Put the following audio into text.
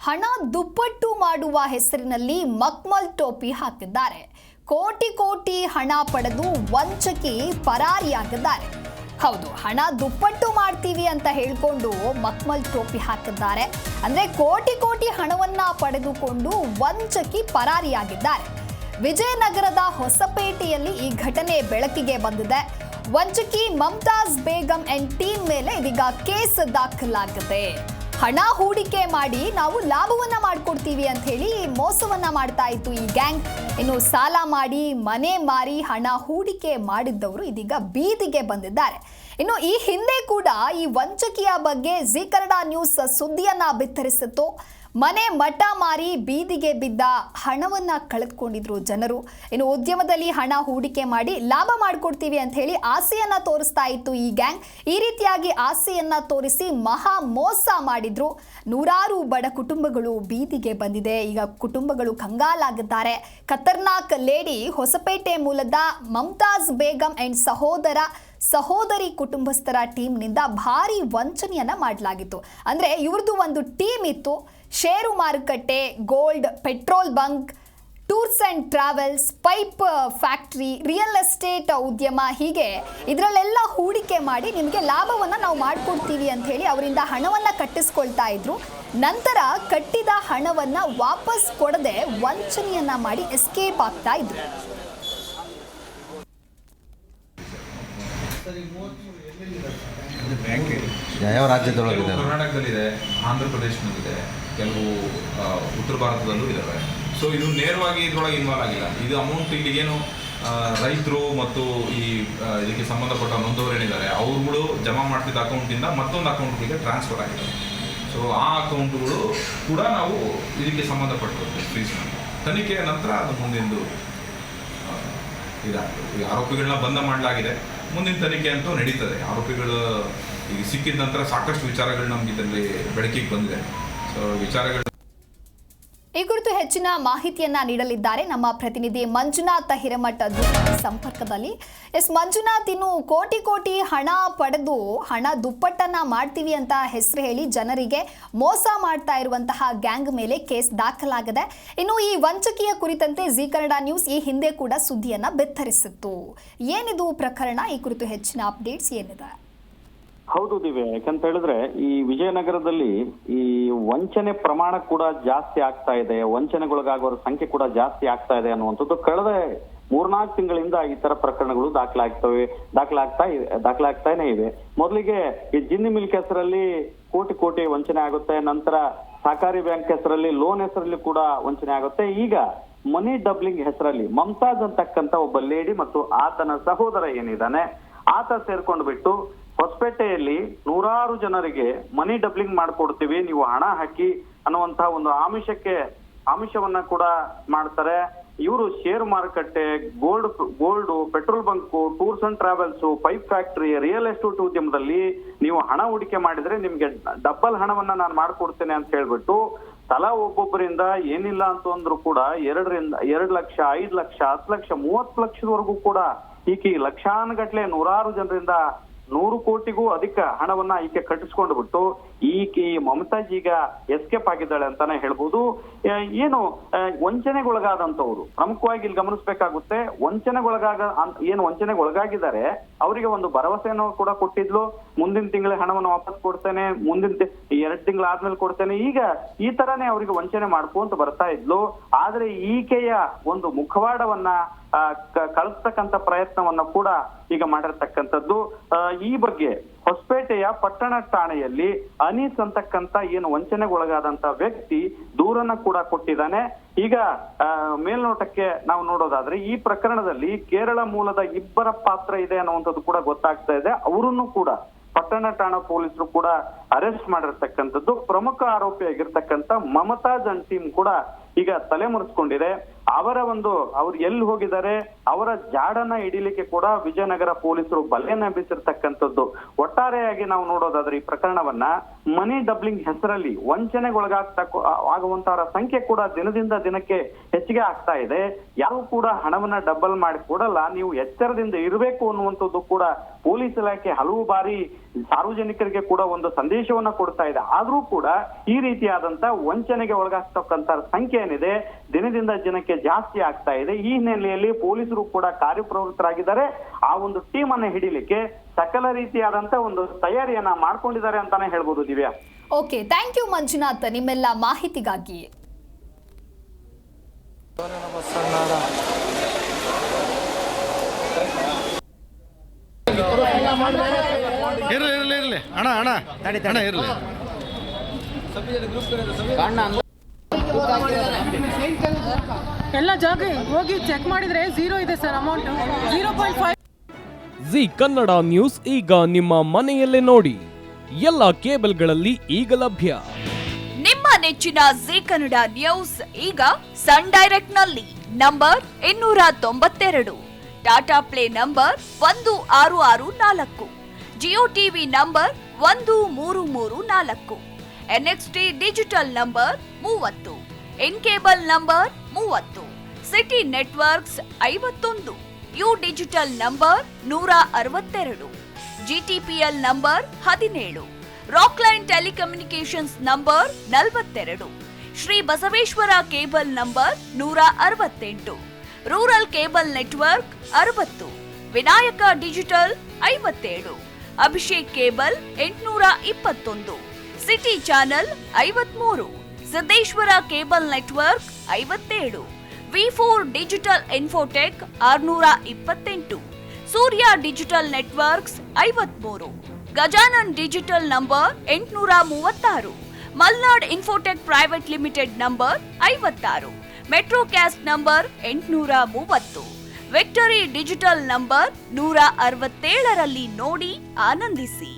ಹಣ ದುಪ್ಪಟ್ಟು ಮಾಡುವ ಹೆಸರಿನಲ್ಲಿ ಮಕ್ಮಲ್ ಟೋಪಿ ಹಾಕಿದ್ದಾರೆ. ಕೋಟಿ ಕೋಟಿ ಹಣ ಪಡೆದು ವಂಚಕಿ ಪರಾರಿಯಾಗಿದ್ದಾರೆ. ಹೌದು, ಹಣ ದುಪ್ಪಟ್ಟು ಮಾಡ್ತೀವಿ ಅಂತ ಹೇಳ್ಕೊಂಡು ಮಕ್ಮಲ್ ಟೋಪಿ ಹಾಕಿದ್ದಾರೆ. ಅಂದ್ರೆ ಕೋಟಿ ಕೋಟಿ ಹಣವನ್ನ ಪಡೆದುಕೊಂಡು ವಂಚಕಿ ಪರಾರಿಯಾಗಿದ್ದಾರೆ. ವಿಜಯನಗರದ ಹೊಸಪೇಟೆಯಲ್ಲಿ ಈ ಘಟನೆ ಬೆಳಕಿಗೆ ಬಂದಿದೆ. ವಂಚಕಿ ಮಮತಾಜ್ ಬೇಗಂ ಅಂಡ್ ಟೀಮ್ ಮೇಲೆ ಇದೀಗ ಕೇಸ್ ದಾಖಲಾಗಿದೆ. ಹಣ ಹೂಡಿಕೆ ಮಾಡಿ ನಾವು ಲಾಭವನ್ನ ಮಾಡ್ಕೊಡ್ತೀವಿ ಅಂತ ಹೇಳಿ ಮೋಸವನ್ನ ಮಾಡ್ತಾ ಇತ್ತು ಈ ಗ್ಯಾಂಗ್. ಇನ್ನು ಸಾಲ ಮಾಡಿ ಮನೆ ಮಾರಿ ಹಣ ಹೂಡಿಕೆ ಮಾಡಿದ್ದವರು ಇದೀಗ ಬೀದಿಗೆ ಬಂದಿದ್ದಾರೆ. ಇನ್ನು ಈ ಹಿಂದೆ ಕೂಡ ಈ ವಂಚಕಿಯ ಬಗ್ಗೆ ಜೀ ಕನ್ನಡ ನ್ಯೂಸ್ ಸುದ್ದಿಯನ್ನ ಬಿತ್ತರಿಸಿತ್ತು. ಮನೆ ಮಠ ಮಾರಿ ಬೀದಿಗೆ ಬಿದ್ದ ಹಣವನ್ನ ಕಳೆದುಕೊಂಡಿದ್ರು ಜನರು. ಇನ್ನು ಉದ್ಯಮದಲ್ಲಿ ಹಣ ಹೂಡಿಕೆ ಮಾಡಿ ಲಾಭ ಮಾಡ್ಕೊಡ್ತೀವಿ ಅಂತ ಹೇಳಿ ಆಸೆಯನ್ನ ತೋರಿಸ್ತಾ ಇತ್ತು ಈ ಗ್ಯಾಂಗ್. ಈ ರೀತಿಯಾಗಿ ಆಸೆಯನ್ನ ತೋರಿಸಿ ಮಹಾ ಮೋಸ ಮಾಡಿದ್ರು. ನೂರಾರು ಬಡ ಕುಟುಂಬಗಳು ಬೀದಿಗೆ ಬಂದಿದೆ. ಈಗ ಕುಟುಂಬಗಳು ಕಂಗಾಲಾಗಿದ್ದಾರೆ. ಖತರ್ನಾಕ್ ಲೇಡಿ ಹೊಸಪೇಟೆ ಮೂಲದ ಮಮತಾಜ್ ಬೇಗಂ ಅಂಡ್ ಸಹೋದರಿ ಕುಟುಂಬಸ್ಥರ ಟೀಮ್ನಿಂದ ಭಾರಿ ವಂಚನೆಯನ್ನ ಮಾಡಲಾಗಿತ್ತು. ಅಂದ್ರೆ ಇವ್ರದ್ದು ಒಂದು ಟೀಮ್ ಇತ್ತು. ಷೇರು ಮಾರುಕಟ್ಟೆ, gold, petrol bunk, tours and travels, pipe factory, real estate ಉದ್ಯಮ, ಹೀಗೆ ಇದರಲ್ಲೆಲ್ಲ ಹೂಡಿಕೆ ಮಾಡಿ ನಿಮಗೆ ಲಾಭವನ್ನು ನಾವು ಮಾಡಿಕೊಡ್ತೀವಿ ಅಂತ ಹೇಳಿ ಅವರಿಂದ ಹಣವನ್ನು ಕಟ್ಟಿಸ್ಕೊಳ್ತಾ ಇದ್ರು. ನಂತರ ಕಟ್ಟಿದ ಹಣವನ್ನು ವಾಪಸ್ ಕೊಡದೆ ವಂಚನೆಯನ್ನ ಮಾಡಿ ಎಸ್ಕೇಪ್ ಆಗ್ತಾ ಇದ್ರು. ಯಾವ ರಾಜ್ಯದೊಳಗಿದೆ? ಕರ್ನಾಟಕದಲ್ಲಿದೆ, ಆಂಧ್ರ ಪ್ರದೇಶದಲ್ಲಿದೆ, ಕೆಲವು ಉತ್ತರ ಭಾರತದಲ್ಲೂ ಇದ್ದಾವೆ. ಸೊ ಇದು ನೇರವಾಗಿ ಇದ್ರೊಳಗೆ ಇನ್ವಾಲ್ವ್ ಆಗಿಲ್ಲ. ಇದು ಅಮೌಂಟ್ ಇಲ್ಲಿ ಏನು ರೈತರು ಮತ್ತು ಈ ಇದಕ್ಕೆ ಸಂಬಂಧಪಟ್ಟ ನೊಂದವರೇನಿದ್ದಾರೆ ಅವ್ರುಗಳು ಜಮಾ ಮಾಡ್ತಿದ್ದ ಅಕೌಂಟಿಂದ ಮತ್ತೊಂದು ಅಕೌಂಟ್ಗೆ ಟ್ರಾನ್ಸ್ಫರ್ ಆಗಿದೆ. ಸೊ ಆ ಅಕೌಂಟ್ಗಳು ಕೂಡ ನಾವು ಇದಕ್ಕೆ ಸಂಬಂಧಪಟ್ಟದ್ದು ಫ್ರೀಸ್ ಮಾಡಿ ತನಿಖೆಯ ನಂತರ ಅದು ಮುಂದಿಂದು ಇದಾಗ್ತದೆ. ಈ ಆರೋಪಿಗಳನ್ನ ಬಂಧ ಮಾಡಲಾಗಿದೆ. ಮುಂದಿನ ತನಿಖೆ ಅಂತೂ ನಡೀತದೆ. ಆರೋಪಿಗಳು ಈಗ ಸಿಕ್ಕಿದ ನಂತರ ಸಾಕಷ್ಟು ವಿಚಾರಗಳು ನಮ್ಗೆ ಇದರಲ್ಲಿ ಬೆಳಕಿಗೆ ಬಂದಿದೆ. ಸೊ ವಿಚಾರಗಳು ಈ ಕುರಿತು ಹೆಚ್ಚಿನ ಮಾಹಿತಿಯನ್ನ ನೀಡಲಿದ್ದಾರೆ ನಮ್ಮ ಪ್ರತಿನಿಧಿ ಮಂಜುನಾಥ್ ಹಿರೇಮಠ ಸಂಪರ್ಕದಲ್ಲಿ. ಮಂಜುನಾಥ್, ಇನ್ನು ಕೋಟಿ ಕೋಟಿ ಹಣ ಪಡೆದು ಹಣ ದುಪ್ಪಟ್ಟನ್ನ ಮಾಡ್ತೀವಿ ಅಂತ ಹೆಸರು ಹೇಳಿ ಜನರಿಗೆ ಮೋಸ ಮಾಡ್ತಾ ಇರುವಂತಹ ಗ್ಯಾಂಗ್ ಮೇಲೆ ಕೇಸ್ ದಾಖಲಾಗಿದೆ. ಇನ್ನು ಈ ವಂಚಕಿಯ ಕುರಿತಂತೆ ಜೀ ಕನ್ನಡ ನ್ಯೂಸ್ ಈ ಹಿಂದೆ ಕೂಡ ಸುದ್ದಿಯನ್ನ ಬಿತ್ತರಿಸಿತ್ತು. ಏನಿದು ಪ್ರಕರಣ? ಈ ಕುರಿತು ಹೆಚ್ಚಿನ ಅಪ್ಡೇಟ್ಸ್ ಏನಿದೆ? ಹೌದು ದಿವ್ಯ, ಯಾಕಂತ ಹೇಳಿದ್ರೆ ಈ ವಿಜಯನಗರದಲ್ಲಿ ಈ ವಂಚನೆ ಪ್ರಮಾಣ ಕೂಡ ಜಾಸ್ತಿ ಆಗ್ತಾ ಇದೆ, ವಂಚನೆಗೊಳಗಾಗುವ ಸಂಖ್ಯೆ ಕೂಡ ಜಾಸ್ತಿ ಆಗ್ತಾ ಇದೆ ಅನ್ನುವಂಥದ್ದು ಕಳೆದ 3-4 ತಿಂಗಳಿಂದ ಈ ತರ ಪ್ರಕರಣಗಳು ದಾಖಲಾಗ್ತಾನೆ ಇವೆ. ಮೊದಲಿಗೆ ಈ ಜಿನ್ನಿ ಮಿಲ್ಕ್ ಹೆಸರಲ್ಲಿ ಕೋಟಿ ಕೋಟಿ ವಂಚನೆ ಆಗುತ್ತೆ. ನಂತರ ಸಹಕಾರಿ ಬ್ಯಾಂಕ್ ಹೆಸರಲ್ಲಿ ಲೋನ್ ಹೆಸರಲ್ಲಿ ಕೂಡ ವಂಚನೆ ಆಗುತ್ತೆ. ಈಗ ಮನಿ ಡಬ್ಲಿಂಗ್ ಹೆಸರಲ್ಲಿ ಮಮತಾಜ್ ಅಂತಕ್ಕಂತ ಒಬ್ಬ ಲೇಡಿ ಮತ್ತು ಆತನ ಸಹೋದರ ಏನಿದ್ದಾನೆ ಆತ ಸೇರ್ಕೊಂಡು ಬಿಟ್ಟು ಹೊಸಪೇಟೆಯಲ್ಲಿ ನೂರಾರು ಜನರಿಗೆ ಮನಿ ಡಬ್ಲಿಂಗ್ ಮಾಡ್ಕೊಡ್ತೀವಿ, ನೀವು ಹಣ ಹಾಕಿ ಅನ್ನುವಂತಹ ಒಂದು ಆಮಿಷವನ್ನ ಕೂಡ ಮಾಡ್ತಾರೆ. ಇವರು ಶೇರ್ ಮಾರುಕಟ್ಟೆ, gold, petrol bunk, tours and travels, pipe factory, real estate ಉದ್ಯಮದಲ್ಲಿ ನೀವು ಹಣ ಹೂಡಿಕೆ ಮಾಡಿದ್ರೆ ನಿಮ್ಗೆ ಡಬಲ್ ಹಣವನ್ನ ನಾನು ಮಾಡ್ಕೊಡ್ತೇನೆ ಅಂತ ಹೇಳ್ಬಿಟ್ಟು ತಲಾ ಒಬ್ಬೊಬ್ಬರಿಂದ ಏನಿಲ್ಲ ಅಂತಂದ್ರು ಕೂಡ 2 ಲಕ್ಷ, 5 ಲಕ್ಷ, 10 ಲಕ್ಷ, 30 ಲಕ್ಷದವರೆಗೂ ಕೂಡ ಈಕೆ ಲಕ್ಷಾನುಗಟ್ಲೆ ನೂರಾರು ಜನರಿಂದ 100 ಕೋಟಿಗೂ ಅಧಿಕ ಹಣವನ್ನ ಈಕೆ ಕಟ್ಟಿಸ್ಕೊಂಡು ಬಿಟ್ಟು ಈಕೆ ಮಮತಾಜ್ ಈಗ ಎಸ್ಕೇಪ್ ಆಗಿದ್ದಾಳೆ ಅಂತಾನೆ ಹೇಳ್ಬೋದು. ಏನು ವಂಚನೆಗೊಳಗಾದಂತವ್ರು ಪ್ರಮುಖವಾಗಿ ಇಲ್ಲಿ ಗಮನಿಸಬೇಕಾಗುತ್ತೆ. ವಂಚನೆಗೊಳಗಾಗಿದ್ದಾರೆ ಅವರಿಗೆ ಒಂದು ಭರವಸೆಯನ್ನು ಕೂಡ ಕೊಟ್ಟಿದ್ಲು. ಮುಂದಿನ ತಿಂಗಳ ಹಣವನ್ನು ವಾಪಸ್ ಕೊಡ್ತೇನೆ, ಮುಂದಿನ 2 ತಿಂಗಳ ಆದ್ಮೇಲೆ ಕೊಡ್ತೇನೆ. ಈಗ ಈ ತರಾನೇ ಅವರಿಗೆ ವಂಚನೆ ಮಾಡ್ಕೊಂತ ಬರ್ತಾ ಇದ್ಲು. ಆದ್ರೆ ಈಕೆಯ ಒಂದು ಮುಖವಾಡವನ್ನ ಕಳಿಸ್ತಕ್ಕಂತ ಪ್ರಯತ್ನವನ್ನ ಕೂಡ ಈಗ ಮಾಡಿರ್ತಕ್ಕಂಥದ್ದು. ಈ ಬಗ್ಗೆ ಹೊಸಪೇಟೆಯ ಪಟ್ಟಣ ಠಾಣೆಯಲ್ಲಿ ಅನೀಸ್ ಅಂತಕ್ಕಂತ ಏನು ವಂಚನೆಗೊಳಗಾದಂತ ವ್ಯಕ್ತಿ ದೂರನ್ನ ಕೂಡ ಕೊಟ್ಟಿದ್ದಾನೆ. ಈಗ ಮೇಲ್ನೋಟಕ್ಕೆ ನಾವು ನೋಡೋದಾದ್ರೆ ಈ ಪ್ರಕರಣದಲ್ಲಿ ಕೇರಳ ಮೂಲದ ಇಬ್ಬರ ಪಾತ್ರ ಇದೆ ಅನ್ನುವಂಥದ್ದು ಕೂಡ ಗೊತ್ತಾಗ್ತಾ ಇದೆ. ಅವರನ್ನು ಕೂಡ ಪಟ್ಟಣ ಠಾಣಾ ಪೊಲೀಸರು ಕೂಡ ಅರೆಸ್ಟ್ ಮಾಡಿರ್ತಕ್ಕಂಥದ್ದು. ಪ್ರಮುಖ ಆರೋಪಿಯಾಗಿರ್ತಕ್ಕಂಥ ಮಮತಾಜ್ ಅಂಡ್ ಟೀಮ್ ಕೂಡ ಈಗ ತಲೆಮರೆಸ್ಕೊಂಡಿದೆ. ಅವ್ರು ಎಲ್ಲಿ ಹೋಗಿದ್ದಾರೆ, ಅವರ ಜಾಡನ್ನ ಹಿಡಿಲಿಕ್ಕೆ ಕೂಡ ವಿಜಯನಗರ ಪೊಲೀಸರು ಬಲೆಯನ್ನ ಬೀಸಿರ್ತಕ್ಕಂಥದ್ದು. ಒಟ್ಟಾರೆಯಾಗಿ ನಾವು ನೋಡೋದಾದ್ರೆ ಈ ಪ್ರಕರಣವನ್ನ ಮನಿ ಡಬ್ಲಿಂಗ್ ಹೆಸರಲ್ಲಿ ಆಗುವಂತಹ ಸಂಖ್ಯೆ ಕೂಡ ದಿನದಿಂದ ದಿನಕ್ಕೆ ಹೆಚ್ಚಿಗೆ ಆಗ್ತಾ ಇದೆ. ಯಾರು ಕೂಡ ಹಣವನ್ನ ಡಬಲ್ ಮಾಡಿ ಕೊಡಲ್ಲ, ನೀವು ಎಚ್ಚರದಿಂದ ಇರಬೇಕು ಅನ್ನುವಂಥದ್ದು ಕೂಡ ಪೊಲೀಸ್ ಇಲಾಖೆ ಹಲವು ಬಾರಿ ಸಾರ್ವಜನಿಕರಿಗೆ ಕೂಡ ಒಂದು ಸಂದೇಶವನ್ನ ಕೊಡ್ತಾ ಇದೆ. ಆದ್ರೂ ಕೂಡ ಈ ರೀತಿಯಾದಂತ ವಂಚನೆಗೆ ಒಳಗಾಗ್ತಕ್ಕಂತ ಸಂಖ್ಯೆ ಏನಿದೆ ದಿನದಿಂದ ದಿನಕ್ಕೆ ಜಾಸ್ತಿ ಆಗ್ತಾ ಇದೆ. ಈ ಹಿನ್ನೆಲೆಯಲ್ಲಿ ಪೊಲೀಸರು ಕೂಡ ಕಾರ್ಯಪ್ರವೃತ್ತರಾಗಿದ್ದಾರೆ. ಆ ಒಂದು ಟೀಮ್ ಅನ್ನ ಹಿಡಿಲಿಕ್ಕೆ ಸಕಲ ರೀತಿಯಾದಂತ ಒಂದು ತಯಾರಿಯನ್ನ ಮಾಡ್ಕೊಂಡಿದ್ದಾರೆ ಅಂತಾನೆ ಹೇಳ್ಬೋದು Divya. Okay, thank you Manjunath ನಿಮ್ಮೆಲ್ಲ ಮಾಹಿತಿಗಾಗಿ. ಇರ್ಲಿ ಅಣ್ಣ ಇರ್ಲಿ. ಎಲ್ಲ ಜಾಗ ಹೋಗಿ ಚೆಕ್ ಮಾಡಿದ್ರೆ 0 ಇದೆ sir, amount 0.5. G Kannada news ಈಗ ನಿಮ್ಮ ಮನೆಯಲ್ಲೇ ನೋಡಿ. ಎಲ್ಲ ಕೇಬಲ್ಗಳಲ್ಲಿ ಈಗ ಲಭ್ಯ. ನಿಮ್ಮ ನೆಚ್ಚಿನ ಜಿ ಕನ್ನಡ ನ್ಯೂಸ್ ಈಗ ಸನ್ ಡೈರೆಕ್ಟ್ ನಲ್ಲಿ number 292, Tata play number 1664, Jio TV number 1334, NXT digital number 30, in cable number 30, city networks 51, U digital number 162, GTPL number 17, Rockline telecommunications number 42, Shri Basaveshwara cable number 168, rural cable network 60, Vinayaka digital 57, Abhishek cable 821, city channel 53, Siddeshwara cable network 57, V4 digital Infotech 628, Surya digital networks 53, Gajanan digital number 836, Malnad Infotech private limited number 56, Metrocast number 830, Victory Digital number 167ರಲ್ಲಿ ನೋಡಿ ಆನಂದಿಸಿ.